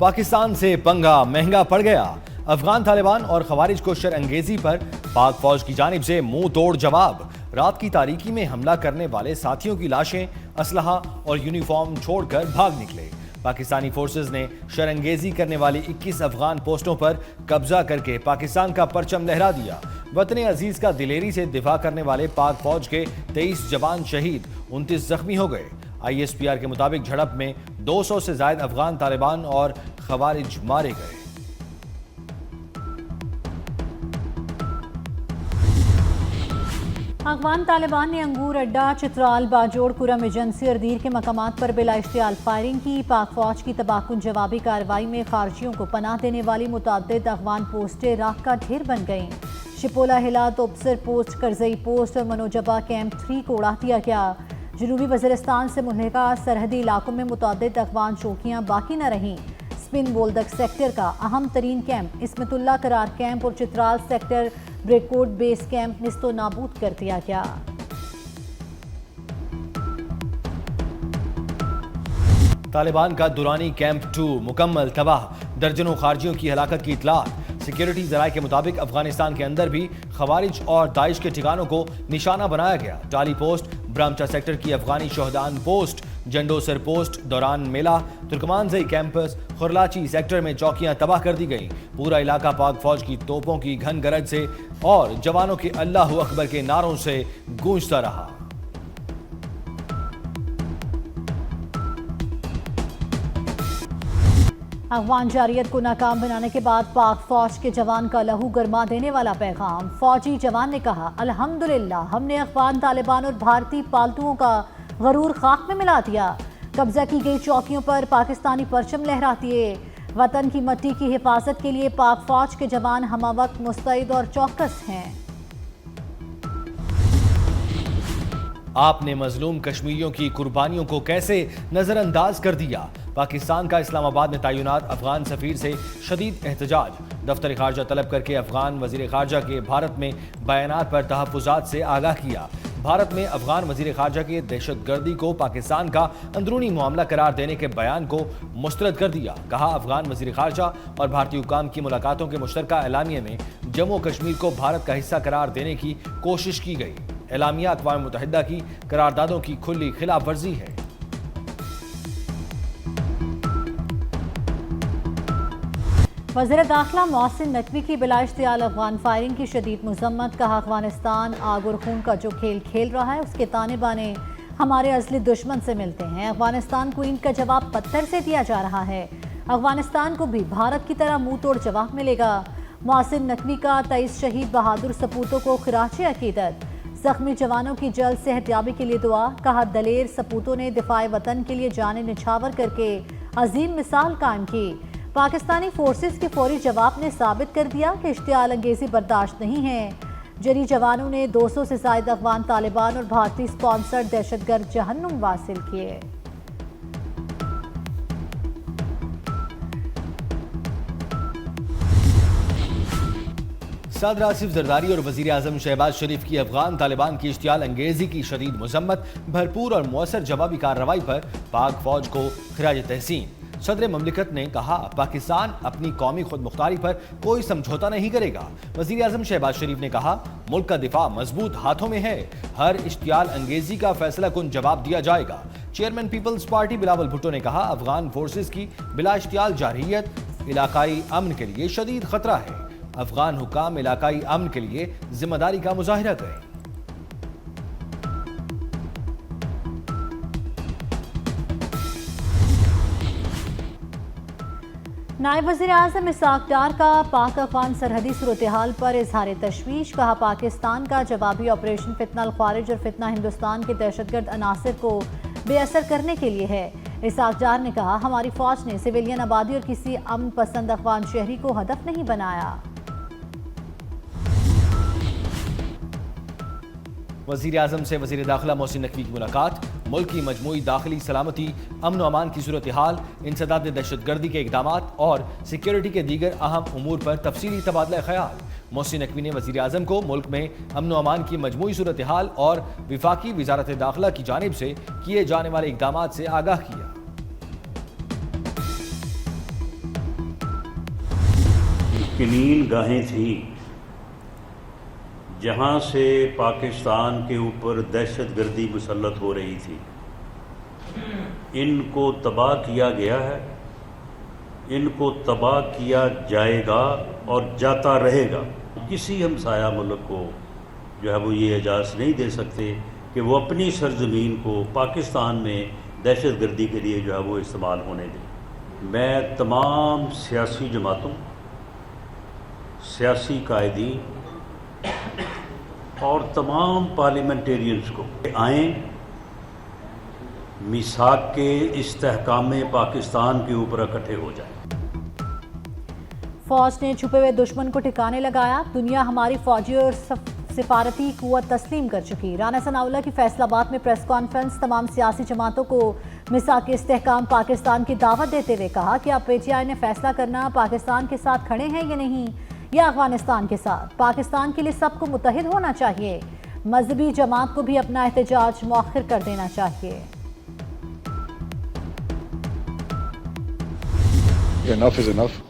پاکستان سے پنگا مہنگا پڑ گیا۔ افغان طالبان اور خوارج کو شر انگیزی پر پاک فوج کی جانب سے منہ توڑ جواب۔ رات کی تاریکی میں حملہ کرنے والے ساتھیوں کی لاشیں، اسلحہ اور یونیفارم چھوڑ کر بھاگ نکلے۔ پاکستانی فورسز نے شر انگیزی کرنے والی 21 افغان پوسٹوں پر قبضہ کر کے پاکستان کا پرچم لہرا دیا۔ وطن عزیز کا دلیری سے دفاع کرنے والے پاک فوج کے 23 جوان شہید، 29 زخمی ہو گئے۔ ISPR کے مطابق جھڑپ میں 200 سے زائد افغان طالبان اور خوارج مارے گئے۔ افغان طالبان نے انگور اڈہ، چترال، باجوڑ، کرم ایجنسی اور دیر کے مقامات پر بلا اشتعال فائرنگ کی۔ پاک فوج کی تباہ کن جوابی کارروائی میں خارجیوں کو پناہ دینے والی متعدد افغان پوسٹیں راکھ کا ڈھیر بن گئیں۔ شپولہ ہلات، اوبسر پوسٹ، کرزئی پوسٹ اور منوجبہ کیمپ 3 کو اڑا دیا گیا۔ جنوبی وزیرستان سے ملحقہ سرحدی علاقوں میں متعدد افغان چوکیاں باقی نہ رہیں۔ سپن بولدک سیکٹر کا اہم ترین کیمپ عصمت اللہ قرار کیمپ اور چترال سیکٹر بریکوٹ بیس کیمپ نیست و نابود کر دیا گیا۔ طالبان کا دورانی کیمپ 2 مکمل تباہ، درجنوں خارجیوں کی ہلاکت کی اطلاعات۔ سیکیورٹی ذرائع کے مطابق افغانستان کے اندر بھی خوارج اور داعش کے ٹھکانوں کو نشانہ بنایا گیا۔ ڈالی پوسٹ، برامچا سیکٹر کی افغانی شہدان پوسٹ، جنڈوسر پوسٹ، دوران میلہ، ترکمانزئی کیمپس، خرلاچی سیکٹر میں چوکیاں تباہ کر دی گئیں۔ پورا علاقہ پاک فوج کی توپوں کی گھن گرج سے اور جوانوں کے اللہ اکبر کے نعروں سے گونجتا رہا۔ افغان جارحیت کو ناکام بنانے کے بعد پاک فوج کے جوان کا لہو گرما دینے والا پیغام۔ فوجی جوان نے کہا، الحمدللہ ہم نے افغان طالبان اور بھارتی پالتوؤں کا غرور خاک میں ملا دیا۔ قبضہ کی گئی چوکیوں پر پاکستانی پرچم لہراتی ہے۔ وطن کی مٹی کی حفاظت کے لیے پاک فوج کے جوان ہمہ وقت مستعد اور چوکس ہیں۔ آپ نے مظلوم کشمیریوں کی قربانیوں کو کیسے نظر انداز کر دیا؟ پاکستان کا اسلام آباد میں تعینات افغان سفیر سے شدید احتجاج۔ دفتر خارجہ طلب کر کے افغان وزیر خارجہ کے بھارت میں بیانات پر تحفظات سے آگاہ کیا۔ بھارت میں افغان وزیر خارجہ کے دہشت گردی کو پاکستان کا اندرونی معاملہ قرار دینے کے بیان کو مسترد کر دیا۔ کہا، افغان وزیر خارجہ اور بھارتی حکام کی ملاقاتوں کے مشترکہ اعلامیے میں جموں و کشمیر کو بھارت کا حصہ قرار دینے کی کوشش کی گئی۔ اعلامیہ اقوام متحدہ کی قراردادوں کی کھلی خلاف ورزی ہے۔ وزیر داخلہ محسن نقوی کی بلا اشتعال افغان فائرنگ کی شدید مذمت۔ کہا، افغانستان آگ اور خون کا جو کھیل کھیل رہا ہے اس کے تانے بانے ہمارے اصلی دشمن سے ملتے ہیں۔ افغانستان کو اینٹ کا جواب پتھر سے دیا جا رہا ہے۔ افغانستان کو بھی بھارت کی طرح منہ توڑ جواب ملے گا۔ محسن نقوی کا 23 شہید بہادر سپوتوں کو خراج عقیدت۔ زخمی جوانوں کی جلد صحت یابی کے لیے دعا۔ کہا، دلیر سپوتوں نے دفاع وطن کے لیے جانیں نچھاور کر کے عظیم مثال قائم کی۔ پاکستانی فورسز کے فوری جواب نے ثابت کر دیا کہ اشتعال انگیزی برداشت نہیں ہے۔ جری جوانوں نے 200 سے زائد افغان طالبان اور بھارتی سپانسرڈ دہشت گرد جہنم واصل کیے۔ صدر آصف زرداری اور وزیر اعظم شہباز شریف کی افغان طالبان کی اشتعال انگیزی کی شدید مذمت۔ بھرپور اور مؤثر جوابی کارروائی پر پاک فوج کو خراج تحسین۔ صدر مملکت نے کہا، پاکستان اپنی قومی خود مختاری پر کوئی سمجھوتا نہیں کرے گا۔ وزیر اعظم شہباز شریف نے کہا، ملک کا دفاع مضبوط ہاتھوں میں ہے، ہر اشتعال انگیزی کا فیصلہ کن جواب دیا جائے گا۔ چیئرمین پیپلز پارٹی بلاول بھٹو نے کہا، افغان فورسز کی بلا اشتعال جارحیت علاقائی امن کے لیے شدید خطرہ ہے۔ افغان حکام علاقائی امن کے لیے ذمہ داری کا مظاہرہ کریں۔ نائب وزیر اعظم اسحاق ڈار کا پاک افغان سرحدی صورتحال پر اظہار تشویش۔ کہا، پاکستان کا جوابی آپریشن فتنہ الخوارج اور فتنہ ہندوستان کے دہشت گرد عناصر کو بے اثر کرنے کے لیے ہے۔ اسحاق ڈار نے کہا، ہماری فوج نے سویلین آبادی اور کسی امن پسند افغان شہری کو ہدف نہیں بنایا۔ وزیر اعظم سے وزیر داخلہ محسن نقوی کی ملاقات۔ ملک کی مجموعی داخلی سلامتی، امن و امان کی صورتحال، انسداد دہشت گردی کے اقدامات اور سیکیورٹی کے دیگر اہم امور پر تفصیلی تبادلہ خیال۔ محسن نقوی نے وزیر اعظم کو ملک میں امن و امان کی مجموعی صورتحال اور وفاقی وزارت داخلہ کی جانب سے کیے جانے والے اقدامات سے آگاہ کیا۔ کلین گاہیں تھیں جہاں سے پاکستان کے اوپر دہشت گردی مسلط ہو رہی تھی، ان کو تباہ کیا گیا ہے، ان کو تباہ کیا جائے گا اور جاتا رہے گا۔ کسی ہمسایہ ملک کو جو ہے وہ یہ اجازت نہیں دے سکتے کہ وہ اپنی سرزمین کو پاکستان میں دہشت گردی کے لیے جو ہے وہ استعمال ہونے دیں۔ میں تمام سیاسی جماعتوں، سیاسی قائدین اور تمام پارلیمنٹیرینز کو آئیں، میثاق کے استحکام پاکستان کے اوپر اکٹھے ہو جائیں۔ فوج نے چھپے ہوئے دشمن کو ٹھکانے لگایا، دنیا ہماری فوجی اور سفارتی قوت تسلیم کر چکی۔ رانا ثناءاللہ کی فیصل آباد میں پریس کانفرنس، تمام سیاسی جماعتوں کو میثاق استحکام پاکستان کی دعوت دیتے ہوئے کہا کہ اب پی ٹی آئی نے فیصلہ کرنا پاکستان کے ساتھ کھڑے ہیں یا نہیں، یا افغانستان کے ساتھ۔ پاکستان کے لیے سب کو متحد ہونا چاہیے، مذہبی جماعت کو بھی اپنا احتجاج مؤخر کر دینا چاہیے۔ انف از انف،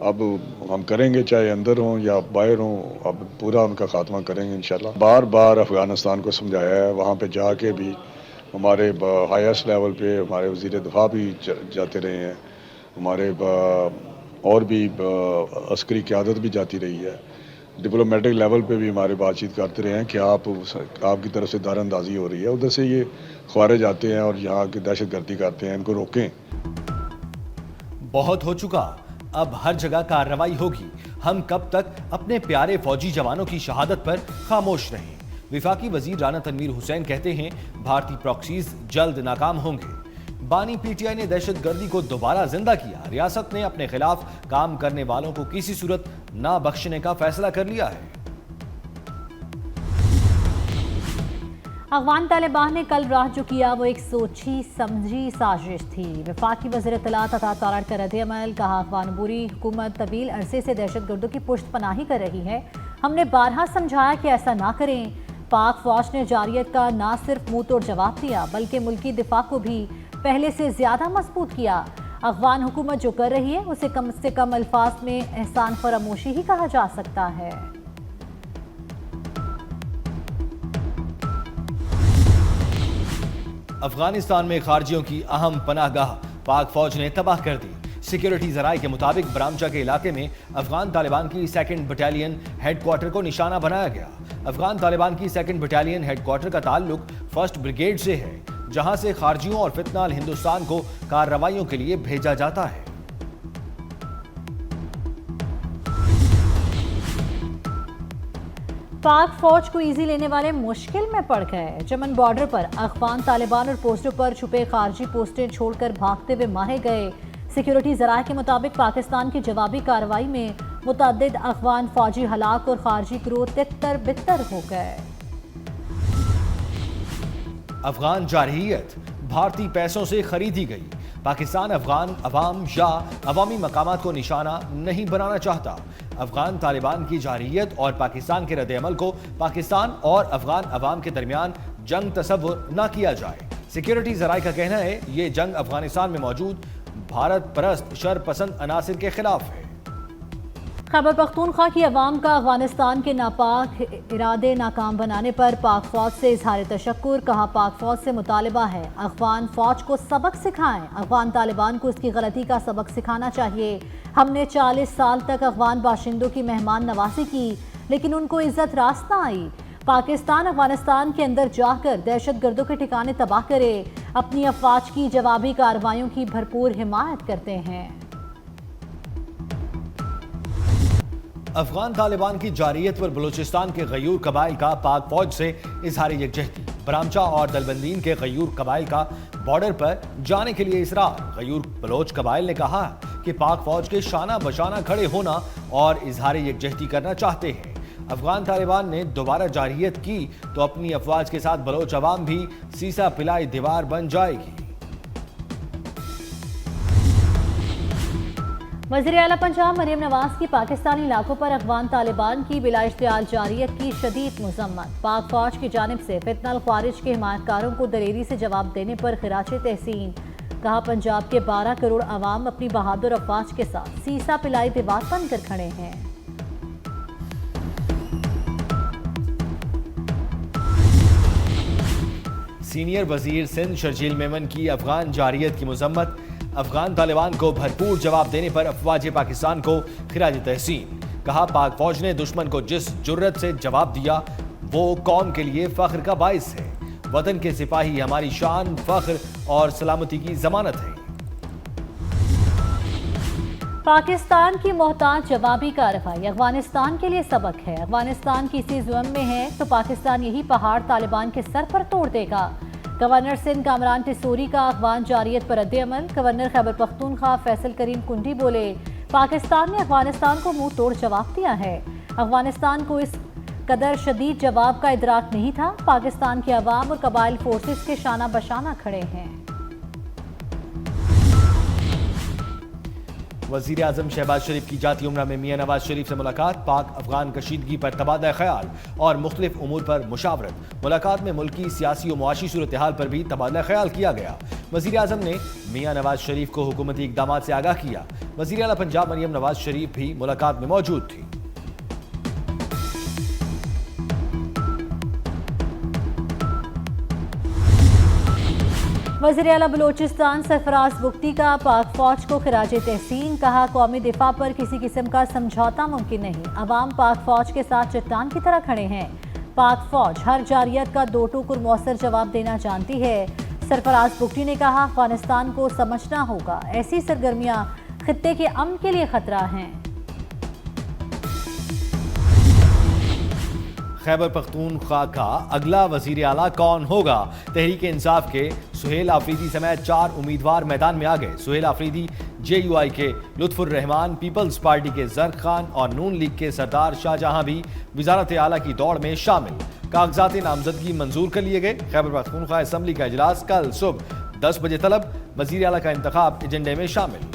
اب ہم کریں گے، چاہے اندر ہوں یا باہر ہوں، اب پورا ان کا خاتمہ کریں گے انشاءاللہ۔ بار بار افغانستان کو سمجھایا ہے، وہاں پہ جا کے بھی ہمارے ہائیسٹ لیول پہ ہمارے وزیر دفاع بھی جاتے رہے ہیں، ہمارے اور بھی عسکری قیادت بھی جاتی رہی ہے، ڈپلومیٹک لیول پہ بھی ہمارے بات چیت کرتے رہے ہیں کہ آپ کی طرف سے دار اندازی ہو رہی ہے، ادھر سے یہ خوارج آتے ہیں اور یہاں کی دہشت گردی کرتے ہیں، ان کو روکیں۔ بہت ہو چکا، اب ہر جگہ کارروائی ہوگی۔ ہم کب تک اپنے پیارے فوجی جوانوں کی شہادت پر خاموش رہیں؟ وفاقی وزیر رانا تنویر حسین کہتے ہیں بھارتی پراکسیز جلد ناکام ہوں گے۔ بانی پی ٹی آئی نے دہشت گردی کو دوبارہ زندہ کیا، ریاست نے اپنے خلاف کام کرنے والوں کو کسی صورت نہ بخشنے کا فیصلہ کر لیا ہے۔ افغان طالبان نے کل رات جو کیا وہ ایک سوچی سمجھی سازش تھی۔ وفاقی وزیر اطلاعات عطا تارڑ کا رد عمل، کہا افغان عبوری حکومت طویل عرصے سے دہشت گردوں کی پشت پناہی کر رہی ہے، ہم نے بارہا سمجھایا کہ ایسا نہ کریں۔ پاک فوج نے جارحیت کا نہ صرف منہ توڑ جواب دیا بلکہ ملکی دفاع کو بھی پہلے سے زیادہ مضبوط کیا۔ افغان حکومت جو کر رہی ہے اسے کم سے کم الفاظ میں احسان فراموشی ہی کہا جا سکتا ہے۔ افغانستان میں خارجیوں کی اہم پناہ گاہ پاک فوج نے تباہ کر دی۔ سیکیورٹی ذرائع کے مطابق برامچا کے علاقے میں افغان طالبان کی 2 بٹالین ہیڈ کوارٹر کو نشانہ بنایا گیا۔ افغان طالبان کی 2 بٹالین ہیڈ کوارٹر کا تعلق 1 بریگیڈ سے ہے، جہاں سے خارجیوں اور فتنہ ہندوستان کو کارروائیوں کے لیے بھیجا جاتا ہے۔ پاک فوج کو ایزی لینے والے مشکل میں پڑ گئے۔ چمن بارڈر پر افغان طالبان اور پوسٹوں پر چھپے خارجی پوسٹیں چھوڑ کر بھاگتے ہوئے مارے گئے۔ سیکیورٹی ذرائع کے مطابق پاکستان کی جوابی کارروائی میں متعدد افغان فوجی ہلاک اور خارجی گروہ تتر بتر ہو گئے۔ افغان جارحیت بھارتی پیسوں سے خریدی گئی۔ پاکستان افغان عوام یا عوامی مقامات کو نشانہ نہیں بنانا چاہتا۔ افغان طالبان کی جارحیت اور پاکستان کے رد عمل کو پاکستان اور افغان عوام کے درمیان جنگ تصور نہ کیا جائے۔ سیکیورٹی ذرائع کا کہنا ہے یہ جنگ افغانستان میں موجود بھارت پرست شر پسند عناصر کے خلاف ہے۔ خیبر پختونخوا کی عوام کا افغانستان کے ناپاک ارادے ناکام بنانے پر پاک فوج سے اظہار تشکر، کہا پاک فوج سے مطالبہ ہے افغان فوج کو سبق سکھائیں، افغان طالبان کو اس کی غلطی کا سبق سکھانا چاہیے۔ ہم نے 40 سال تک افغان باشندوں کی مہمان نوازی کی لیکن ان کو عزت راست نہ آئی۔ پاکستان افغانستان کے اندر جا کر دہشت گردوں کے ٹھکانے تباہ کرے، اپنی افواج کی جوابی کارروائیوں کی بھرپور حمایت کرتے ہیں۔ افغان طالبان کی جارحیت پر بلوچستان کے غیور قبائل کا پاک فوج سے اظہار یکجہتی۔ برامچا اور دلبندین کے غیور قبائل کا بارڈر پر جانے کے لیے اصرار۔ غیور بلوچ قبائل نے کہا کہ پاک فوج کے شانہ بشانہ کھڑے ہونا اور اظہار یکجہتی کرنا چاہتے ہیں۔ افغان طالبان نے دوبارہ جارحیت کی تو اپنی افواج کے ساتھ بلوچ عوام بھی سیسا پلائی دیوار بن جائے گی۔ وزیر اعلیٰ پنجاب مریم نواز کی پاکستانی علاقوں پر افغان طالبان کی بلا اشتعال جارحیت کی شدید مذمت۔ پاک فوج کی جانب سے فتنہ الخوارج کے حمایت کاروں کو دلیری سے جواب دینے پر خراج تحسین، کہا پنجاب کے 12 کروڑ عوام اپنی بہادر افواج کے ساتھ سیسا پلائی دیوار بن کر کھڑے ہیں۔ سینئر وزیر سندھ شرجیل میمن کی افغان جارحیت کی مذمت، افغان طالبان کو بھرپور جواب دینے پر افواج پاکستان کو خراج تحسین، کہا پاک فوج نے دشمن کو جس جرت سے جواب دیا وہ قوم کے لیے فخر کا باعث ہے، وطن کے سپاہی ہماری شان، فخر اور سلامتی کی ضمانت ہے۔ پاکستان کی محتاط جوابی کارروائی افغانستان کے لیے سبق ہے، افغانستان کسی ظلم میں ہے تو پاکستان یہی پہاڑ طالبان کے سر پر توڑ دے گا۔ گورنر سندھ کامران ٹیسوری کا افغان جارحیت پر رد عمل، گورنر خیبر پختونخوا فیصل کریم کنڈی بولے پاکستان نے افغانستان کو منہ توڑ جواب دیا ہے، افغانستان کو اس قدر شدید جواب کا ادراک نہیں تھا، پاکستان کے عوام اور قبائل فورسز کے شانہ بشانہ کھڑے ہیں۔ وزیر اعظم شہباز شریف کی جاتی عمرہ میں میاں نواز شریف سے ملاقات، پاک افغان کشیدگی پر تبادلہ خیال اور مختلف امور پر مشاورت، ملاقات میں ملکی سیاسی و معاشی صورتحال پر بھی تبادلہ خیال کیا گیا۔ وزیر اعظم نے میاں نواز شریف کو حکومتی اقدامات سے آگاہ کیا، وزیر اعلیٰ پنجاب مریم نواز شریف بھی ملاقات میں موجود تھی۔ وزیر اعلیٰ بلوچستان سرفراز بگٹی کا پاک فوج کو خراج تحسین، کہا قومی دفاع پر کسی قسم کا سمجھوتا ممکن نہیں، عوام پاک فوج کے ساتھ چٹان کی طرح کھڑے ہیں، پاک فوج ہر جارحیت کا دو ٹوک اور مؤثر جواب دینا جانتی ہے۔ سرفراز بگٹی نے کہا افغانستان کو سمجھنا ہوگا ایسی سرگرمیاں خطے کے امن کے لیے خطرہ ہیں۔ خیبر پختونخوا کا اگلا وزیر اعلیٰ کون ہوگا؟ تحریک انصاف کے سہیل آفریدی سمیت 4 امیدوار میدان میں آ گئے۔ سہیل آفریدی JUI کے لطف الرحمان، پیپلز پارٹی کے زرق خان اور نون لیگ کے سردار شاہجہاں بھی وزارت اعلیٰ کی دوڑ میں شامل، کاغذات نامزدگی منظور کر لیے گئے۔ خیبر پختونخوا اسمبلی کا اجلاس کل صبح 10 بجے طلب، وزیر اعلیٰ کا انتخاب ایجنڈے میں شامل۔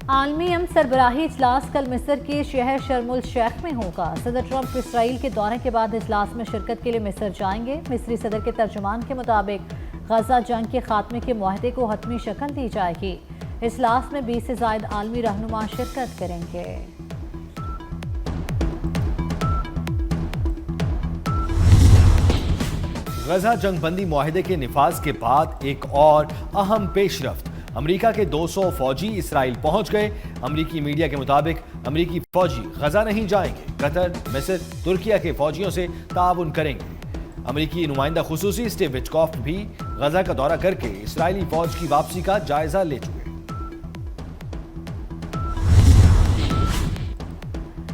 عالمی امن سربراہی اجلاس کل مصر کے شہر شرم الشیخ میں ہوگا۔ صدر ٹرمپ اسرائیل کے دورے کے بعد اجلاس میں شرکت کے لیے مصر جائیں گے۔ مصری صدر کے ترجمان کے مطابق غزہ جنگ کے خاتمے کے معاہدے کو حتمی شکل دی جائے گی۔ اجلاس میں 20 سے زائد عالمی رہنما شرکت کریں گے۔ غزہ جنگ بندی معاہدے کے نفاذ کے بعد ایک اور اہم پیش رفت، امریکہ کے 200 فوجی اسرائیل پہنچ گئے۔ امریکی میڈیا کے مطابق امریکی فوجی غزہ نہیں جائیں گے، قطر، مصر، ترکیہ کے فوجیوں سے تعاون کریں گے۔ امریکی نمائندہ خصوصی سٹیو وٹکوف بھی غزہ کا دورہ کر کے اسرائیلی فوج کی واپسی کا جائزہ لے چکے۔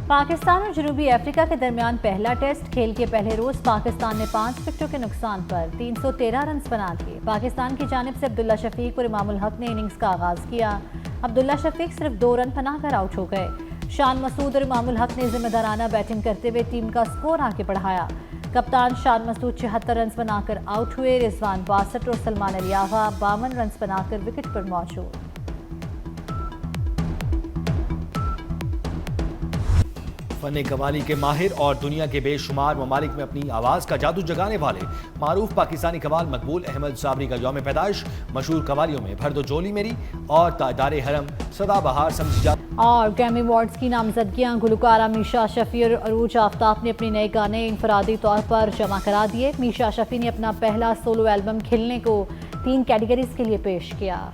پاکستان اور جنوبی افریقہ کے درمیان پہلا ٹیسٹ، کھیل کے پہلے روز پاکستان نے 5 وکٹوں کے نقصان پر 313 رنز بنا لیے۔ پاکستان کی جانب سے عبداللہ شفیق اور امام الحق نے اننگز کا آغاز کیا، عبداللہ شفیق صرف 2 رن بنا کر آؤٹ ہو گئے۔ شان مسعود اور امام الحق نے ذمہ دارانہ بیٹنگ کرتے ہوئے ٹیم کا سکور آگے بڑھایا۔ کپتان شان مسعود 76 رنز بنا کر آؤٹ ہوئے، رضوان 62 اور سلمان علی آغا 52 رنز بنا کر وکٹ پر موجود۔ فن قوالی کے ماہر اور دنیا کے بے شمار ممالک میں اپنی آواز کا جادو جگانے والے معروف پاکستانی قوال مقبول احمد صابری کا یوم پیدائش، مشہور قوالیوں میں بھر دو جولی میری اور تاجدار حرم سدا بہار سمجھی جاتی۔ اور گریمی ایوارڈز کی نامزدگیاں، گلوکارہ میشا شفیع اور عروج آفتاب نے اپنے نئے گانے انفرادی طور پر جمع کرا دیے۔ میشا شفیع نے اپنا پہلا سولو البم کھلنے کو 3 کیٹیگریز کے لیے پیش کیا۔